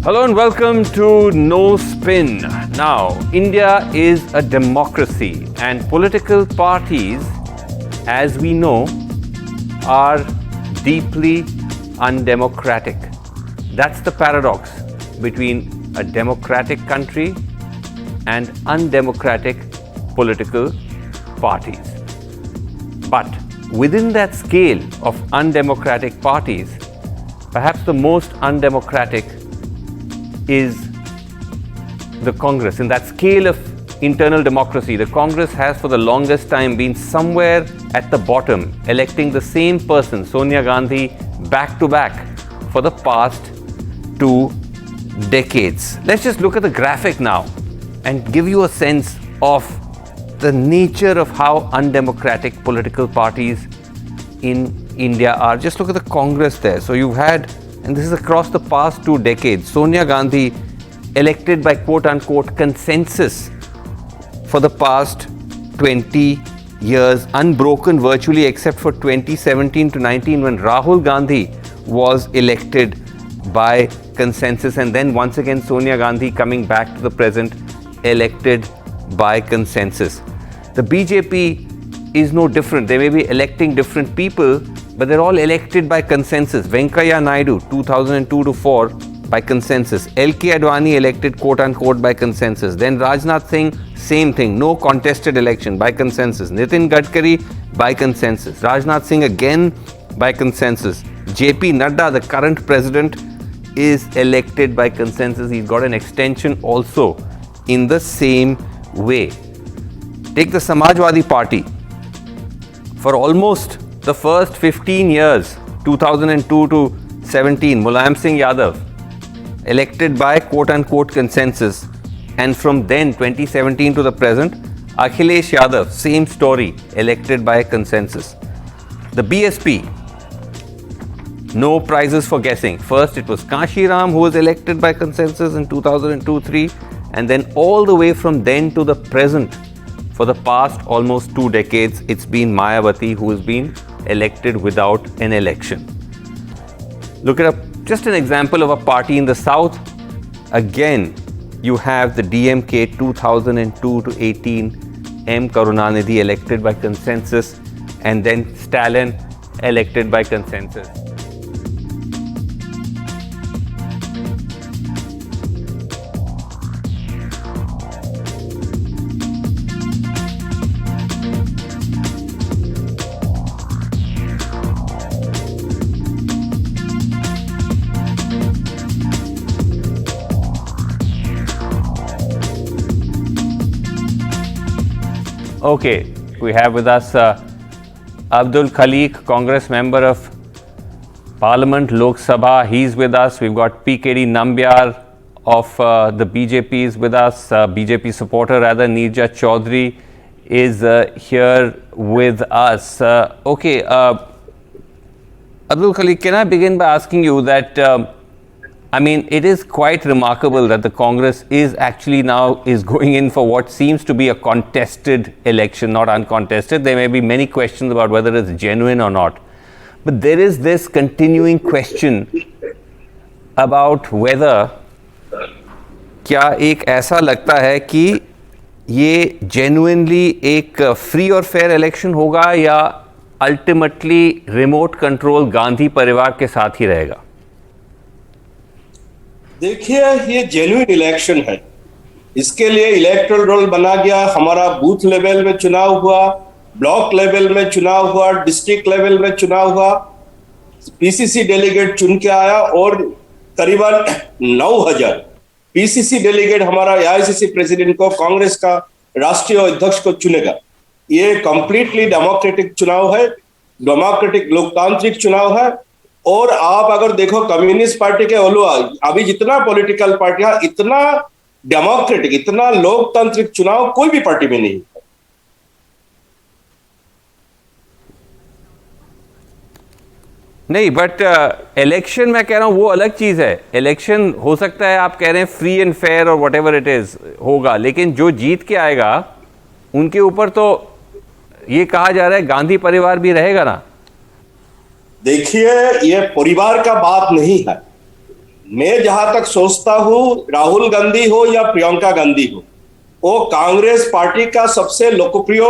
Hello and welcome to No Spin. Now, India is a democracy and political parties, as we know, are deeply undemocratic. That's the paradox between a democratic country and undemocratic political parties. But within that scale of undemocratic parties, perhaps the most undemocratic is the Congress. In that scale of internal democracy, the Congress has for the longest time been somewhere at the bottom, electing the same person, Sonia Gandhi, back to back for the past 2 decades. Let's just look at the graphic now and give you a sense of the nature of how undemocratic political parties in India are. Just look at the Congress there. So you've had, and this is across the past 2 decades, Sonia Gandhi elected by quote-unquote consensus for the past 20 years, unbroken virtually except for 2017 to 19 when Rahul Gandhi was elected by consensus, and then once again Sonia Gandhi coming back to the present, elected by consensus. The BJP is no different. They may be electing different people, but they're all elected by consensus. Venkaiah Naidu, 2002 to 4, by consensus. LK Advani elected quote-unquote by consensus. Then Rajnath Singh, same thing, no contested election, by consensus. Nitin Gadkari, by consensus. Rajnath Singh again by consensus. JP Nadda, the current president, is elected by consensus. He's got an extension also in the same way. Take the Samajwadi Party. For almost the first 15 years, 2002 to 17, Mulayam Singh Yadav, elected by quote-unquote consensus. And from then, 2017 to the present, Akhilesh Yadav, same story, elected by consensus. The BSP, no prizes for guessing. First, it was Kashi Ram who was elected by consensus in 2002-3, and then all the way from then to the present, for the past almost 2 decades, it's been Mayawati who has been elected without an election. Look at just an example of a party in the south. Again, you have the DMK 2002 to 18, M. Karunanidhi elected by consensus, and then Stalin elected by consensus. Okay, we have with us Abdul Khaliq, Congress Member of Parliament, Lok Sabha. He's with us. We've got PKD Nambiar of the BJP is with us. BJP supporter rather, Neerja Chaudhary is here with us. Okay, Abdul Khaliq, can I begin by asking you that I mean, it is quite remarkable that the Congress is actually now going in for what seems to be a contested election, not uncontested. There may be many questions about whether it's genuine or not. But there is this continuing question about whether क्या एक ऐसा लगता है कि ये genuinely एक free और fair election होगा या ultimately remote control गांधी परिवार के साथ ही रहेगा? देखिए, ये जेन्युइन इलेक्शन है। इसके लिए इलेक्टोरल रोल बना गया। हमारा बूथ लेवल में चुनाव हुआ, ब्लॉक लेवल में चुनाव हुआ, डिस्ट्रिक्ट लेवल में चुनाव हुआ, पीसीसी डेलीगेट चुन के आया और करीबन 9000 पीसीसी डेलीगेट हमारा एआईसीसी प्रेसिडेंट को, कांग्रेस का राष्ट्रीय अध्यक्ष को चुनेगा। ये कंप्लीटली डेमोक्रेटिक चुनाव है, डेमोक्रेटिक लोकतांत्रिक चुनाव है। और आप अगर देखो कम्युनिस्ट पार्टी के अलावा अभी जितना पॉलिटिकल पार्टियां, इतना डेमोक्रेटिक, इतना लोकतांत्रिक चुनाव कोई भी पार्टी में नहीं। नहीं, बट इलेक्शन मैं कह रहा हूं वो अलग चीज है। इलेक्शन हो सकता है आप कह रहे हैं फ्री एंड फेयर और व्हाटएवर इट इज होगा, लेकिन जो जीत के आएगा उनके ऊपर तो ये कहा जा रहा है गांधी परिवार भी रहेगा ना। देखिए, ये परिवार का बात नहीं है, मैं जहां तक सोचता हूं, राहुल गांधी हो या प्रियंका गांधी हो, वो कांग्रेस पार्टी का सबसे लोकप्रिय,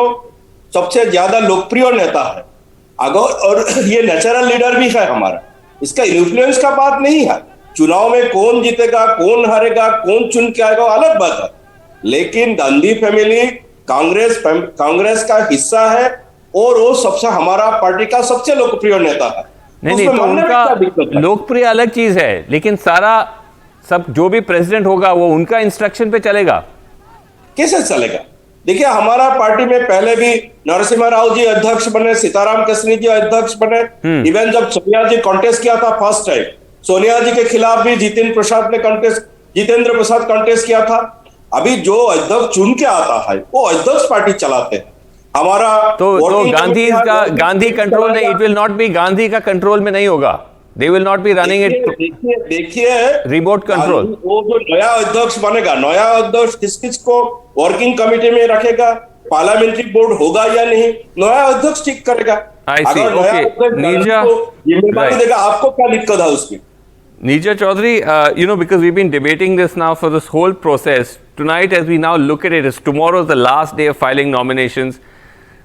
सबसे ज्यादा लोकप्रिय नेता है। अगर और ये नेचुरल लीडर भी है हमारा, इसका इन्फ्लुएंस का बात नहीं है। चुनाव में कौन जीतेगा, कौन हारेगा, कौन चुन के आएगा, अलग बात है। लेकिन गांधी फैमिली कांग्रेस का हिस्सा है और वो सबसे हमारा पार्टी का सबसे लोकप्रिय नेता है। नहीं, तो उनका लोकप्रिय अलग चीज है, लेकिन सारा सब जो भी प्रेसिडेंट होगा वो उनका इंस्ट्रक्शन पे चलेगा। कैसे चलेगा? देखिए, हमारा पार्टी में पहले भी नरसिम्हा राव जी अध्यक्ष बने, सीताराम केसरी जी अध्यक्ष बने। इवन जब सोनिया जी कॉन्टेस्ट किया था फर्स्ट टाइम, सोनिया जी के खिलाफ भी जितेंद्र प्रसाद कॉन्टेस्ट किया था। अभी जो अध्यक्ष चुन के आता है वो अध्यक्ष पार्टी चलाते हैं। हमारा तो गांधी कंट्रोल नहीं, it will not be Gandhi का कंट्रोल में नहीं होगा। They will not be running it. देखिए रिमोट कंट्रोल। वो जो नया अध्यक्ष बनेगा, नया अध्यक्ष किस किस को वर्किंग कमेटी में रखेगा, पार्लियामेंट्री बोर्ड होगा या नहीं, नया अध्यक्ष ठीक करेगा। अगर नया अध्यक्ष जिम्मेदारी देगा, आपको क्या दिक्कत है उसकी? Nija Chaudhary, because we've been debating this now for this whole process. Tonight, as we now look at it, tomorrow is the last day of filing nominations.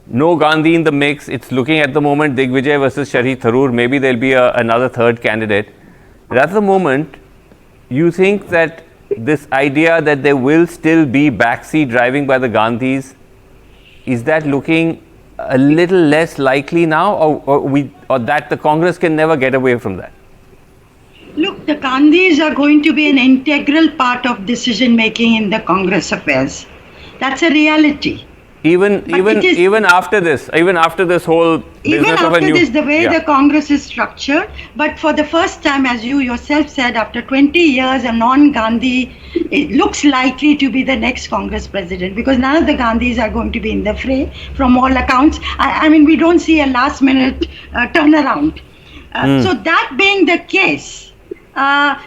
No Gandhi in the mix. It's looking at the moment Digvijaya versus Shashi Tharoor. Maybe there'll be another third candidate. But at the moment, you think that this idea that there will still be backseat driving by the Gandhis, is that looking a little less likely now, or that the Congress can never get away from that? Look, the Gandhis are going to be an integral part of decision making in the Congress affairs. That's a reality. Even after this whole business of a new, the way the Congress is structured, but for the first time, as you yourself said, after 20 years, a non-Gandhi, it looks likely to be the next Congress president, because none of the Gandhis are going to be in the fray from all accounts. I mean, we don't see a last minute turnaround. So that being the case,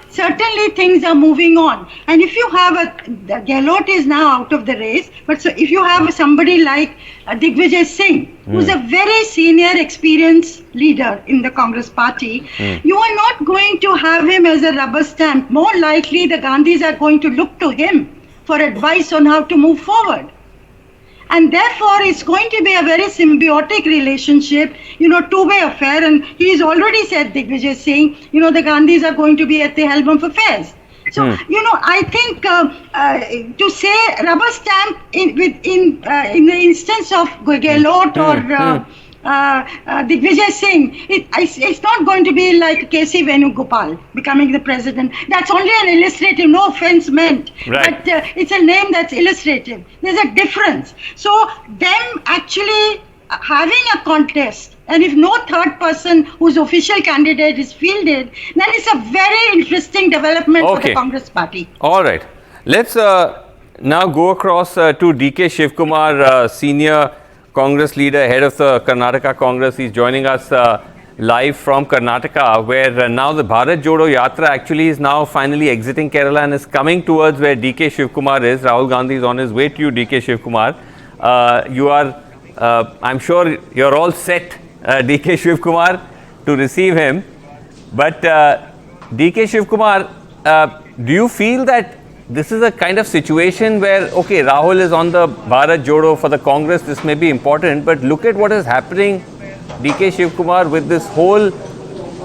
certainly things are moving on. And if you have Gehlot is now out of the race, but so if you have somebody like Digvijaya Singh, who's a very senior, experienced leader in the Congress party, you are not going to have him as a rubber stamp. More likely, the Gandhis are going to look to him for advice on how to move forward. And therefore, it's going to be a very symbiotic relationship, two-way affair. And he's already said, Digvijay Singh, the Gandhis are going to be at the helm of affairs. So, I think to say rubber stamp in the instance of Gehlot or Digvijay Singh, it's not going to be like K.C. Venugopal becoming the president. That's only an illustrative, no offense meant. Right. But it's a name that's illustrative. There's a difference. So them actually having a contest, and if no third person whose official candidate is fielded, then it's a very interesting development for the Congress party. All right. Let's now go across to DK Shiv Kumar, senior Congress leader, head of the Karnataka Congress. He's joining us live from Karnataka, where now the Bharat Jodo Yatra actually is now finally exiting Kerala and is coming towards where DK Shiv Kumar is. Rahul Gandhi is on his way to you, DK Shiv Kumar. You are, I'm sure you're all set, DK Shiv Kumar, to receive him. But DK Shiv Kumar, do you feel that this is a kind of situation where, okay, Rahul is on the Bharat Jodo for the Congress, this may be important, but look at what is happening, DK Shiv Kumar, with this whole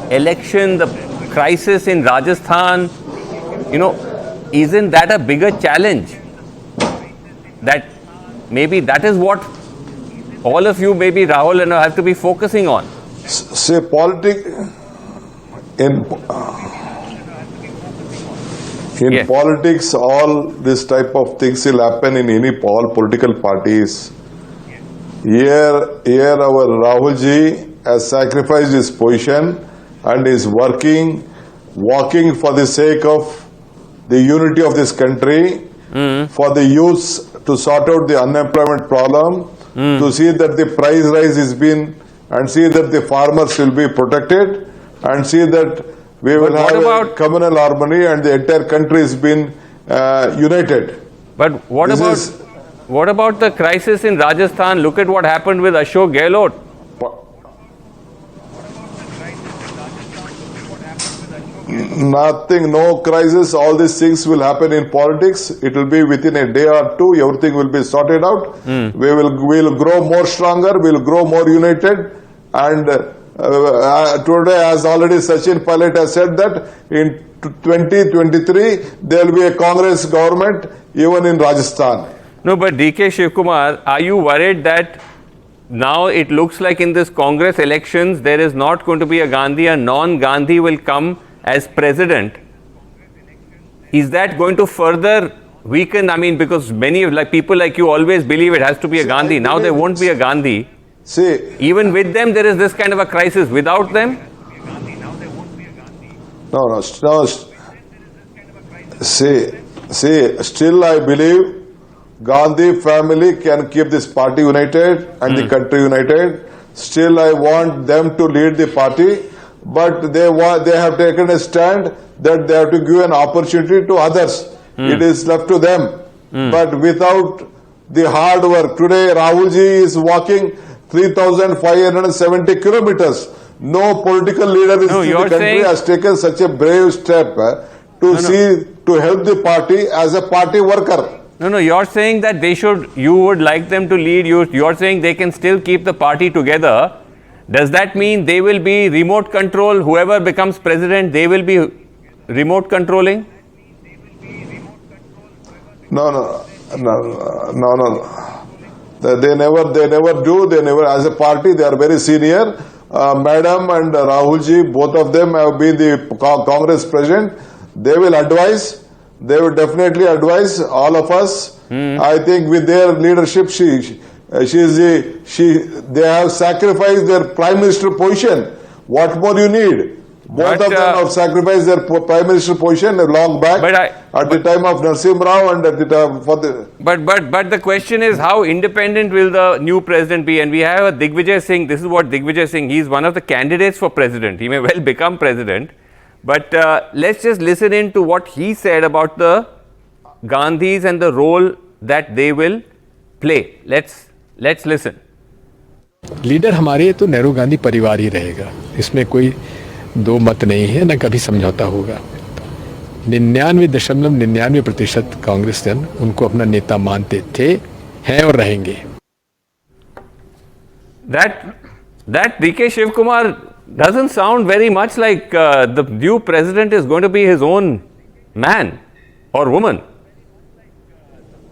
election, the crisis in Rajasthan, isn't that a bigger challenge? That maybe that is what all of you, maybe Rahul and I, have to be focusing on. Say in politics, all this type of things will happen in all political parties. Here our Rahul ji has sacrificed his position and is walking for the sake of the unity of this country, for the youth to sort out the unemployment problem, to see that the price rise is been, and see that the farmers will be protected, and see that we will have a communal harmony and the entire country has been united. But what about the crisis in Rajasthan? Look at what happened with Ashok Gehlot. Nothing, no crisis. All these things will happen in politics. It will be within a day or two. Everything will be sorted out. We'll grow more stronger. We'll grow more united. And today, as already Sachin Pilot has said, that in 2023 there will be a Congress government even in Rajasthan. No, but DK Shiv Kumar, are you worried that now it looks like in this Congress elections there is not going to be a Gandhi, a non-Gandhi will come as president? Is that going to further weaken? I mean, because many people like you always believe it has to be a Gandhi. Now there won't be a Gandhi. See, even with them there is this kind of a crisis. Without them, no. See, still I believe Gandhi family can keep this party united and the country united. Still I want them to lead the party, but they have taken a stand that they have to give an opportunity to others. It is left to them. But without the hard work, today Rahul ji is walking 3,570 kilometers. No political leader in the country has taken such a brave step to help the party as a party worker. No, you're saying that you would like them to lead. You're saying they can still keep the party together. Does that mean they will be remote control? Whoever becomes president, they will be remote controlling? No. They never do. They never, as a party, they are very senior. Madam and Rahul ji, both of them have been the Congress president. They will advise. They will definitely advise all of us. I think with their leadership, they have sacrificed their prime minister position. What more you need? Both of them have sacrificed their prime minister position long back at the time of Narasimha Rao and at the time for the. But the question is, how independent will the new president be? And we have a Digvijaya Singh. This is what Digvijaya Singh. He is one of the candidates for president. He may well become president. But let's just listen in to what he said about the Gandhis and the role that they will play. Let's listen. Leader हमारे तो नेहरू गांधी परिवार ही रहेगा, इसमें कोई दो मत नहीं है, न कभी समझौता होगा। 99.99% कांग्रेस जन उनको अपना नेता मानते थे, हैं और रहेंगे। That DK Shiv Kumar doesn't sound very much like the new president is going to be his own man or woman.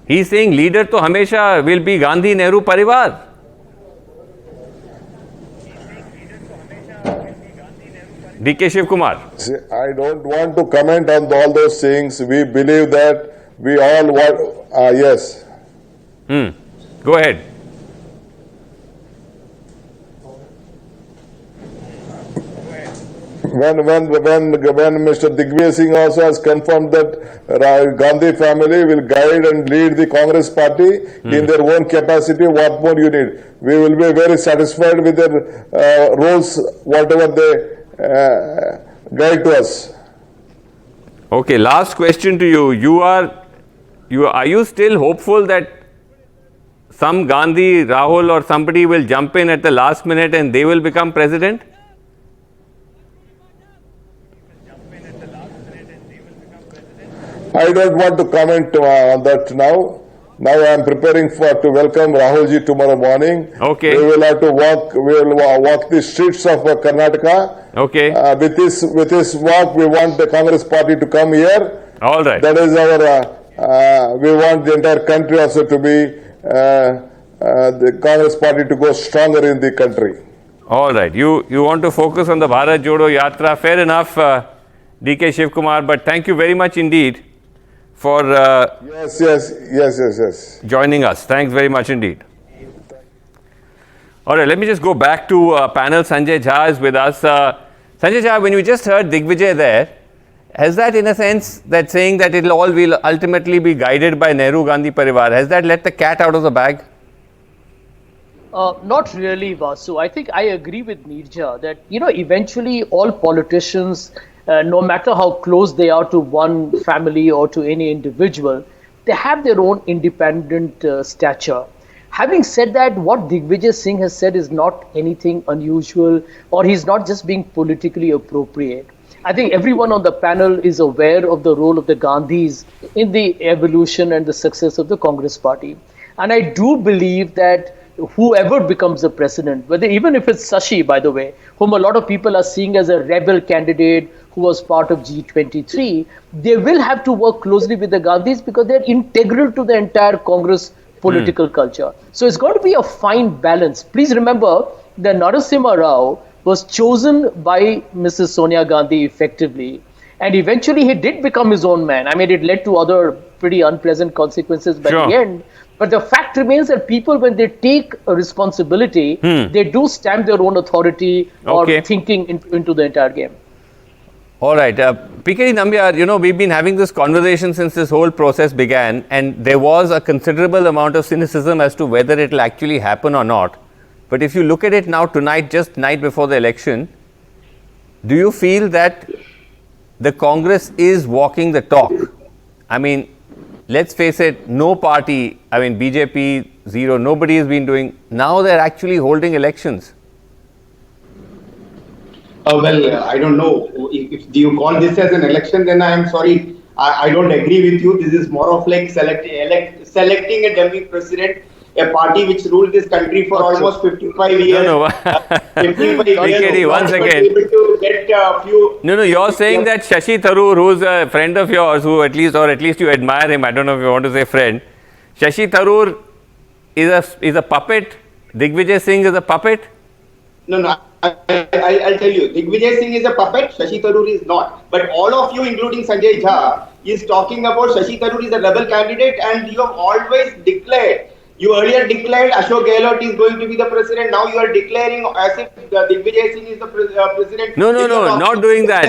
He's saying leader to hamesha will be Gandhi Nehru Parivar. DK Shiv Kumar. See, I don't want to comment on all those things. We believe that we all want. Yes. Go ahead. When Mr. Digvijaya Singh also has confirmed that Gandhi family will guide and lead the Congress party in their own capacity, what more you need? We will be very satisfied with their roles, whatever they guide to us. Okay, last question to you. Are you still hopeful that some Gandhi, Rahul or somebody will jump in at the last minute and they will become president? I don't want to comment on that now. Now I am preparing to welcome Rahul ji tomorrow morning. Okay. We will have to walk the streets of Karnataka. Okay. With this walk, we want the Congress party to come here. All right. That is our. We want the entire country also to be the Congress party to go stronger in the country. All right. You want to focus on the Bharat Jodo Yatra. Fair enough, DK Shiv Kumar. But thank you very much indeed for yes. joining us. Thanks very much indeed. All right, let me just go back to panel. Sanjay Jha is with us. Sanjay Jha, when you just heard Digvijay there, has that in a sense that saying that it all will ultimately be guided by Nehru Gandhi Parivar, has that let the cat out of the bag? Not really, Vasu. I think I agree with Nirja that, eventually all politicians, no matter how close they are to one family or to any individual, they have their own independent stature. Having said that, what Digvijay Singh has said is not anything unusual, or he's not just being politically appropriate. I think everyone on the panel is aware of the role of the Gandhis in the evolution and the success of the Congress party. And I do believe that whoever becomes the president, whether even if it's Shashi, by the way, whom a lot of people are seeing as a rebel candidate who was part of G23, they will have to work closely with the Gandhis because they're integral to the entire Congress political culture. So it's going to be a fine balance. Please remember that Narasimha Rao was chosen by Mrs. Sonia Gandhi effectively, and eventually he did become his own man. I mean, it led to other pretty unpleasant consequences by the end. But the fact remains that people, when they take a responsibility, they do stamp their own authority or thinking into the entire game. All right. PK Nambiar, we've been having this conversation since this whole process began, and there was a considerable amount of cynicism as to whether it will actually happen or not. But if you look at it now tonight, just night before the election, do you feel that the Congress is walking the talk? I mean, let's face it, no party, I mean, BJP, zero, nobody has been doing. Now they're actually holding elections. Well, I don't know. If you call this as an election, then I am sorry. I don't agree with you. This is more of like selecting a dummy president, a party which ruled this country for almost 55 years. No. 55 years. Once again. To get a few No, you're saying that Shashi Tharoor, who's a friend of yours, who at least you admire him, I don't know if you want to say friend, Shashi Tharoor is a puppet, Digvijaya Singh is a puppet? No, I'll tell you. Digvijaya Singh is a puppet, Shashi Tharoor is not. But all of you, including Sanjay Jha, is talking about Shashi Tharoor is a rebel candidate, and you have always declared. You earlier declared Ashok Gehlot is going to be the president. Now you are declaring as if Digvijaya Singh is the president. No, not doing that.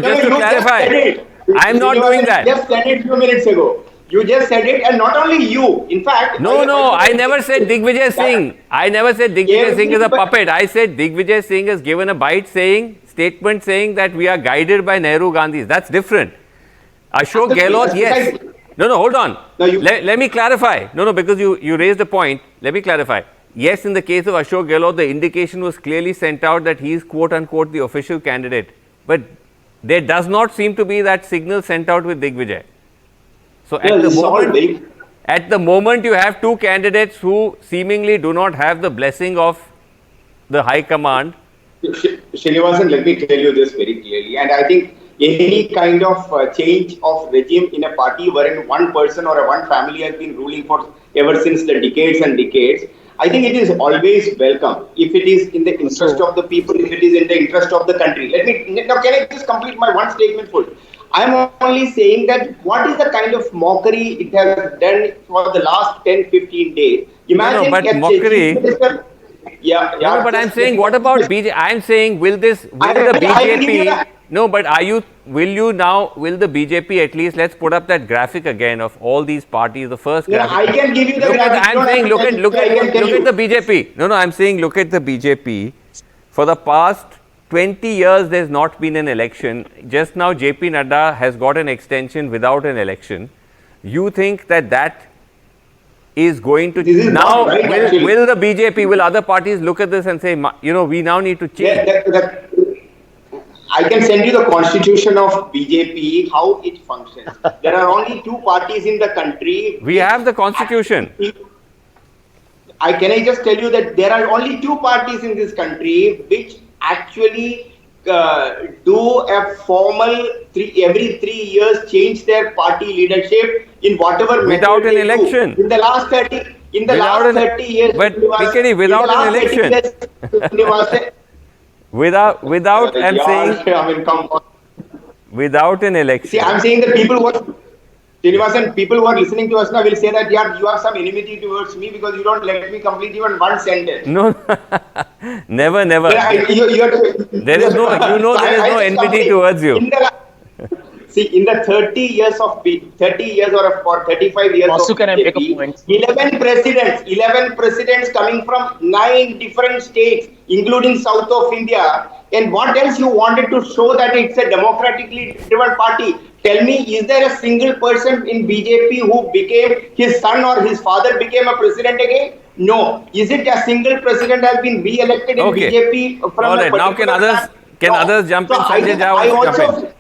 Just to clarify. I'm not doing that. Just said it a few minutes ago. You just said it, and not only you. In fact, I never said Digvijaya Singh. I never said Digvijaya Singh is a puppet. I said Digvijaya Singh has given a statement saying that we are guided by Nehru Gandhis. That's different. Ashok Gehlot, yes. No, hold on. Let me clarify. Because you raised a point. Let me clarify. Yes, in the case of Ashok Gehlot, the indication was clearly sent out that he is quote unquote the official candidate. But there does not seem to be that signal sent out with Digvijay. So at the moment you have two candidates who seemingly do not have the blessing of the high command. Srinivasan, let me tell you this very clearly, and I think any kind of change of regime in a party wherein one person or one family has been ruling for ever since the decades and decades, I think it is always welcome if it is in the interest of the people, if it is in the interest of the country. Now can I just complete my one statement full? I am only saying that what is the kind of mockery it has done for the last 10-15 days. Imagine but mockery. But I'm saying, what about BJP? I'm saying, will the BJP? No, but will the BJP at least, let's put up that graphic again of all these parties, the first graphic. I can give you the graphic. I'm saying, look at the BJP. I'm saying, look at the BJP. For the past 20 years, there's not been an election. Just now, JP Nadda has got an extension without an election. You think that is going to now will the BJP, will other parties look at this and say, we now need to change? I can send you the constitution of BJP, how it functions. There are only two parties in the country. We have the constitution. Can I just tell you that there are only two parties in this country which actually do a formal every 3 years change their party leadership in whatever without an election. In the last 30 years. But PKD, without an election. Without I'm saying come on. Without an election. See, I'm saying that people who are listening to us now will say that you have some enmity towards me because you don't let me complete even one sentence. No, never. There is no enmity towards you. In the 30 years or 35 years also, of can I make a point? 11 presidents coming from 9 different states, including south of India. And what else you wanted to show that it's a democratically driven party? Tell me, is there a single person in BJP who became, his son or his father became a president again? No. Is it a single president has been re-elected in BJP from all right. Now Can others jump in? Sanjay Jha wants to come in.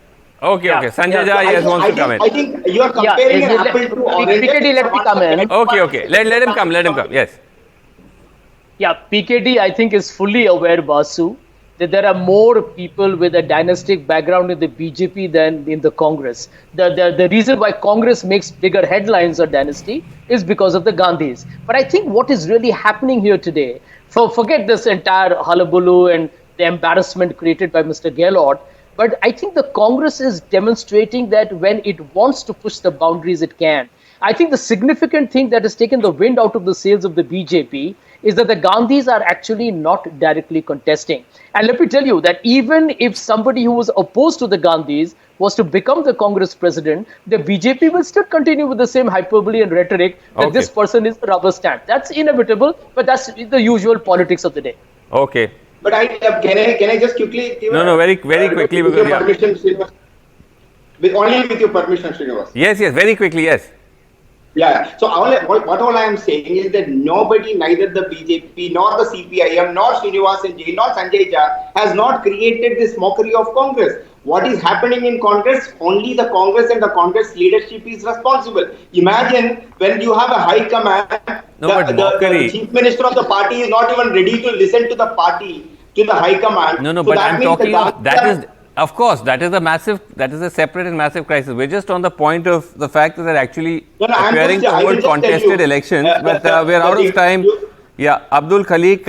Okay. Sanjay Jha, yes, wants to come in. I think you are comparing an apple to oranges. PKD, let me come in. Okay. Let him come. Yes. Yeah, PKD, I think, is fully aware, Basu, that there are more people with a dynastic background in the BJP than in the Congress. The reason why Congress makes bigger headlines on dynasty is because of the Gandhis. But I think what is really happening here today, forget this entire hullabaloo and the embarrassment created by Mr. Gehlot, but I think the Congress is demonstrating that when it wants to push the boundaries, it can. I think the significant thing that has taken the wind out of the sails of the BJP is that the Gandhis are actually not directly contesting. And let me tell you that even if somebody who was opposed to the Gandhis was to become the Congress president, the BJP will still continue with the same hyperbole and rhetoric that this person is a rubber stamp. That's inevitable, but that's the usual politics of the day. Okay. But can I just quickly give very quickly with your permission, Srinivas. Only with your permission, Srinivas. Yes, very quickly, yes. Yeah. So what all I am saying is that nobody, neither the BJP nor the CPIM, nor Srinivas and Jay, nor Sanjay Jha, has not created this mockery of Congress. What is happening in Congress? Only the Congress and the Congress leadership is responsible. Imagine when you have a high command, the chief minister of the party is not even ready to listen to the party, to the high command. No, but I'm talking of that is. Of course, that is a separate and massive crisis. We're just on the point of the fact that they're actually appearing to hold contested elections, but we're out of time. Yeah, Abdul Khalik,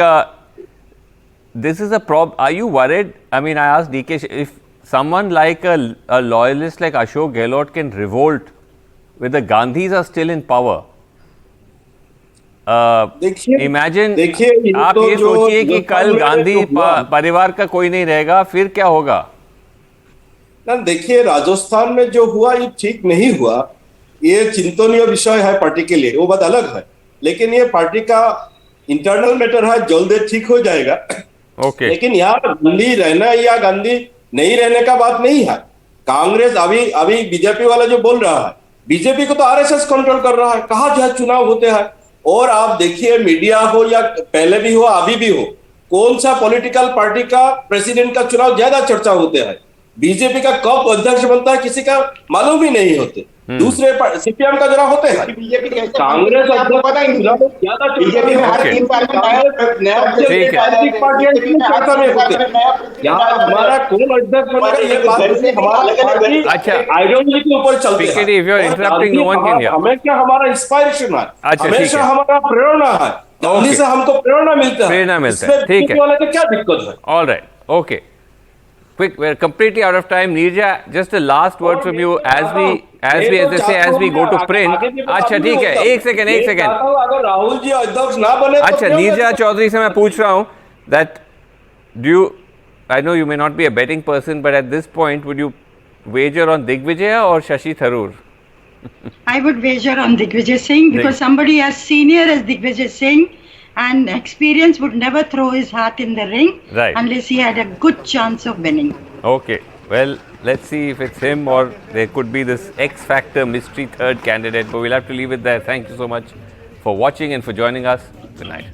this is a problem. Are you worried? I mean, I asked DK, if someone like a loyalist like Ashok Gehlot can revolt when the Gandhis are still in power, imagine, आप ये सोचिए कि कल गांधी परिवार का कोई नहीं रहेगा, फिर क्या होगा? ना देखिए, राजस्थान में जो हुआ ये ठीक नहीं हुआ, ये चिंतनीय विषय है पार्टी के लिए, वो बात अलग है, लेकिन ये पार्टी का इंटरनल मैटर है, जल्द ठीक हो जाएगा। ओके। लेकिन यहाँ गांधी रहना या गांधी नहीं रहने का बात नहीं है। कांग्रेस अभी बीजेपी वाला जो बोल रहा है, बीजेपी को तो आरएसएस कंट्रोल कर रहा है, कहाँ जहाँ चुनाव होते हैं। और आप देखिए, मीडिया हो या पहले भी हो अभी भी हो, कौन सा पॉलिटिकल पार्टी का प्रेसिडेंट का चुनाव ज्यादा चर्चा होते हैं। बीजेपी का कब अध्यक्ष बनता है किसी का मालूम ही नहीं होते, दूसरे सीपीएम का जरा होते हैं। कांग्रेस आपको पता ही नहीं, ज्यादा बीजेपी में हर 3 साल में यहाँ हमारा कौन अध्यक्ष बनेगा ये बात हमारा आइडियोलॉजी के ऊपर चलती है। हमेशा हमारा इंस्पायरेशन है, हमेशा हमारा प्रेरणा है, गांधी से हमको प्रेरणा मिलता है, ठीक है, वाले क्या दिक्कत है। All right, okay, quick, we're completely out of time. Neerja, just a last word from you as we go to print. अच्छा ठीक है, एक सेकंड अगर राहुल जी अध्यक्ष ना बने, अच्छा नीरजा चौधरी से मैं पूछ रहा हूँ that I know you may not be a betting person, but at this point would you wager on Digvijaya or Shashi Tharoor? I would wager on Digvijaya Singh, because somebody as senior as Digvijaya Singh and experience would never throw his hat in the ring unless he had a good chance of winning. Okay, well, let's see if it's him or there could be this X-Factor mystery third candidate, but we'll have to leave it there. Thank you so much for watching and for joining us. Good night.